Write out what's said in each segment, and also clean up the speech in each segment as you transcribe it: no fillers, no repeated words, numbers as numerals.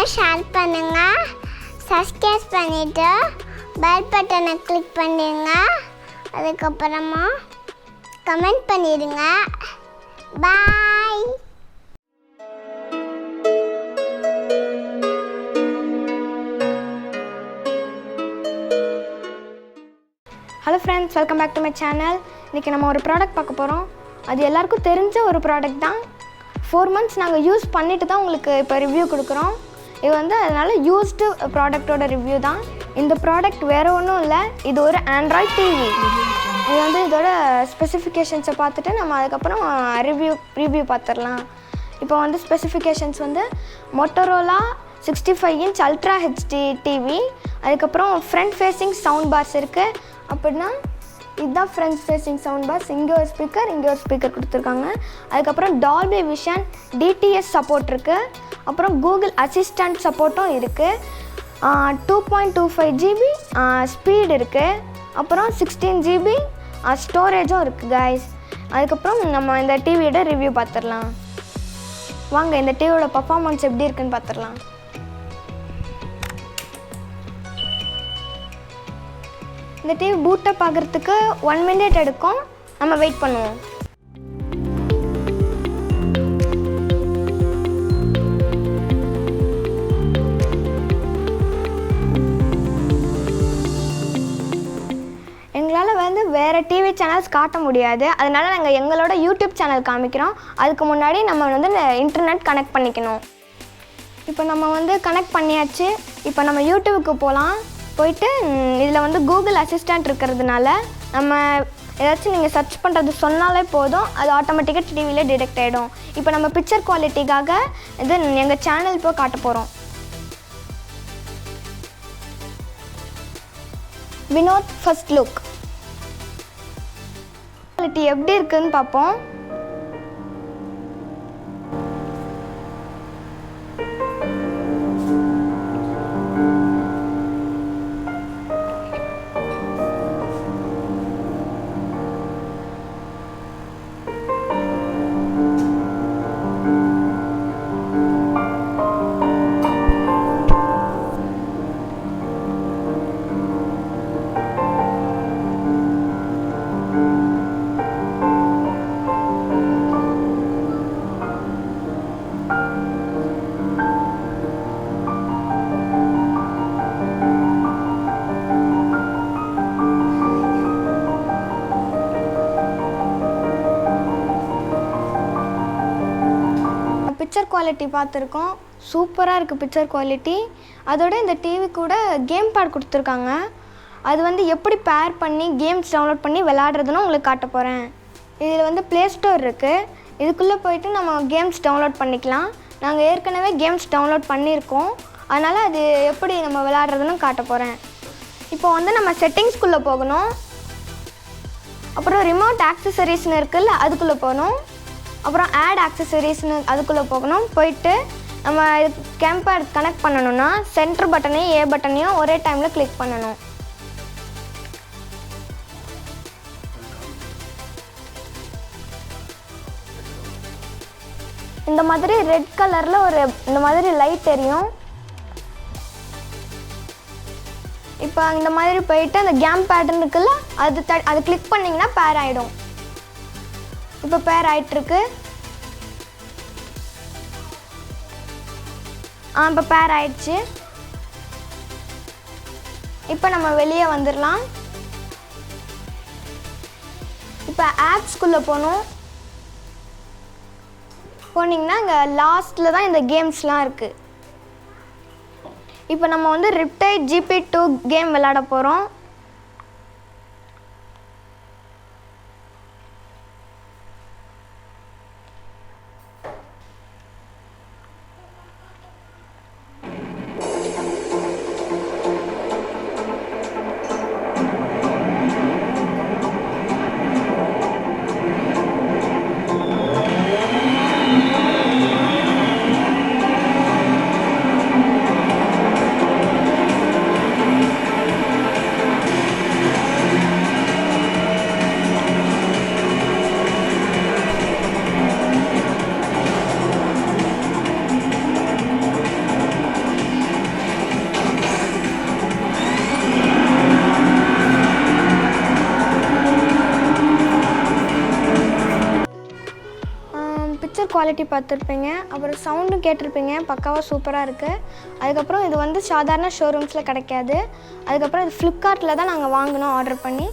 Share பண்ணுங்கள், subscribe பண்ணிவிட்டு bell பட்டனை கிளிக் பண்ணிடுங்க. அதுக்கப்புறமா கமெண்ட் பண்ணிடுங்க. Bye. Hello friends, welcome back to my channel. இன்றைக்கி நம்ம ஒரு ப்ராடக்ட் பார்க்க போகிறோம். அது எல்லாருக்கும் தெரிஞ்ச ஒரு ப்ராடக்ட் தான். 4 months நாங்கள் யூஸ் பண்ணிவிட்டு தான் உங்களுக்கு இப்போ ரிவ்யூ கொடுக்குறோம். இது வந்து அதனால் யூஸ்டு ப்ராடக்டோட ரிவ்யூ தான். இந்த ப்ராடக்ட் வேறு ஒன்றும் இல்லை, இது ஒரு ஆண்ட்ராய்ட் டிவி. இது வந்து இதோட ஸ்பெசிஃபிகேஷன்ஸை பார்த்துட்டு நம்ம அதுக்கப்புறம் ரிவ்யூ பார்த்துடலாம். இப்போ வந்து ஸ்பெசிஃபிகேஷன்ஸ் வந்து Motorola 65 inch ultra HD TV. அதுக்கப்புறம் ஃப்ரண்ட் ஃபேஸிங் சவுண்ட் பார்ஸ் இருக்குது. அப்படின்னா இதுதான் ஃப்ரண்ட் ஃபேஸிங் சவுண்ட் பார்ஸ். இங்கே ஒரு ஸ்பீக்கர் கொடுத்துருக்காங்க. அதுக்கப்புறம் டால்பி விஷன் டிடிஎஸ் சப்போர்ட் இருக்குது. அப்புறம் கூகுள் அசிஸ்டண்ட் சப்போர்ட்டும் இருக்குது. 2.25 GB ஸ்பீட் இருக்குது. அப்புறம் 16 GB ஸ்டோரேஜும் இருக்குது கைஸ். அதுக்கப்புறம் நம்ம இந்த டிவியோட ரிவ்யூ பார்த்துடலாம். வாங்க இந்த டிவியோட பர்ஃபார்மன்ஸ் எப்படி இருக்குன்னு பார்த்துடலாம். இந்த டிவி பூட்டப் ஆகிறதுக்கு 1 minute எடுக்கும். நம்ம வெயிட் பண்ணுவோம். எங்களால் வந்து வேறு டிவி சேனல்ஸ் காட்ட முடியாது, அதனால் நாங்கள் எங்களோட யூடியூப் சேனல் காமிக்கிறோம். அதுக்கு முன்னாடி நம்ம வந்து இன்டர்நெட் கனெக்ட் பண்ணிக்கணும். இப்போ நம்ம வந்து கனெக்ட் பண்ணியாச்சு. இப்போ நம்ம யூடியூபுக்கு போயிட்டு இதில் வந்து கூகுள் அசிஸ்டண்ட் இருக்கிறதுனால நம்ம ஏதாச்சும் நீங்கள் சர்ச் பண்ணுறது சொன்னாலே போதும், அது ஆட்டோமேட்டிக்காக டிவியில் டிடெக்ட் ஆகிடும். இப்போ நம்ம பிக்சர் குவாலிட்டிக்காக இது எங்கள் சேனல் இப்போ காட்ட போகிறோம். வினோத் ஃபர்ஸ்ட் லுக் குவாலிட்டி எப்படி இருக்குதுன்னு பார்ப்போம். பிக்சர் குவாலிட்டி பார்த்துருக்கோம், சூப்பராக இருக்குது பிக்சர் குவாலிட்டி. அதோட இந்த டிவி கூட கேம் பேட் கொடுத்துருக்காங்க. அது வந்து எப்படி பேர் பண்ணி கேம்ஸ் டவுன்லோட் பண்ணி விளாட்றதுன்னு உங்களுக்கு காட்ட போகிறேன். இதில் வந்து ப்ளே ஸ்டோர் இருக்குது. இதுக்குள்ளே போயிட்டு நம்ம கேம்ஸ் டவுன்லோட் பண்ணிக்கலாம். நாங்கள் ஏற்கனவே கேம்ஸ் டவுன்லோட் பண்ணியிருக்கோம், அதனால் அது எப்படி நம்ம விளாட்றதுன்னு காட்ட போகிறேன். இப்போ வந்து நம்ம செட்டிங்ஸ்குள்ளே போகணும். அப்புறம் ரிமோட் ஆக்சசரிஸ்னு இருக்குல்ல, அதுக்குள்ளே போகணும். அப்புறம் ஆட் ஆக்சசரிஸ்னு அதுக்குள்ளே போகணும். போயிட்டு நம்ம கேம்பேட் கனெக்ட் பண்ணணும்னா சென்டர் பட்டனையும் ஏ பட்டனையும் ஒரே டைமில் கிளிக் பண்ணணும். இந்த மாதிரி ரெட் கலரில் இந்த மாதிரி லைட் தெரியும். இப்போ இந்த மாதிரி போயிட்டு அந்த கேம் பேட்டன் இருக்குல்ல, அது கிளிக் பண்ணிங்கன்னா பேர் ஆகிடும். இப்போ பேர் ஆகிட்டுருக்கு. இப்போ பேர் ஆயிடுச்சு. இப்போ நம்ம வெளியே வந்துடலாம். இப்போ ஆப்ஸ்குள்ளே போனீங்கன்னா இங்கே லாஸ்ட்டில் தான் இந்த கேம்ஸ்லாம் இருக்குது. இப்போ நம்ம வந்து ரிப்டைட் GP2 கேம் விளையாட போகிறோம். குவாலிட்டி பார்த்துருப்பீங்க, அப்புறம் சவுண்டும் கேட்டிருப்பீங்க, பக்காவாக சூப்பராக இருக்குது. அதுக்கப்புறம் இது வந்து சாதாரண ஷோரூம்ஸில் கிடைக்காது. அதுக்கப்புறம் இது ஃப்ளிப்கார்ட்டில் தான் நாங்கள் வாங்கினோம் ஆர்டர் பண்ணி.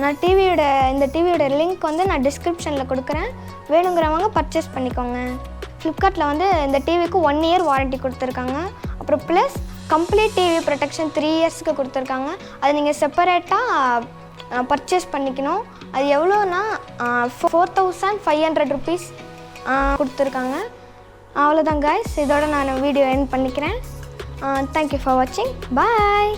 நான் இந்த டிவியோட லிங்க் வந்து நான் டிஸ்கிரிப்ஷனில் கொடுக்குறேன், வேணுங்கிறவங்க பர்ச்சேஸ் பண்ணிக்கோங்க. ஃப்ளிப்கார்ட்டில் வந்து இந்த டிவிக்கு 1 இயர் வாரண்ட்டி கொடுத்துருக்காங்க. அப்புறம் ப்ளஸ் கம்ப்ளீட் டிவி ப்ரொடெக்ஷன் 3 இயர்ஸ்க்கு கொடுத்துருக்காங்க. அது நீங்கள் செப்பரேட்டாக பர்ச்சேஸ் பண்ணிக்கணும். அது எவ்வளோன்னா 4500 rupees கொடுத்துருக்காங்க. அவ்வளோதான் கைஸ், இதோட நான் வீடியோ எண்ட் பண்ணிக்கிறேன். தேங்க்யூ ஃபார் வாட்சிங். பாய்.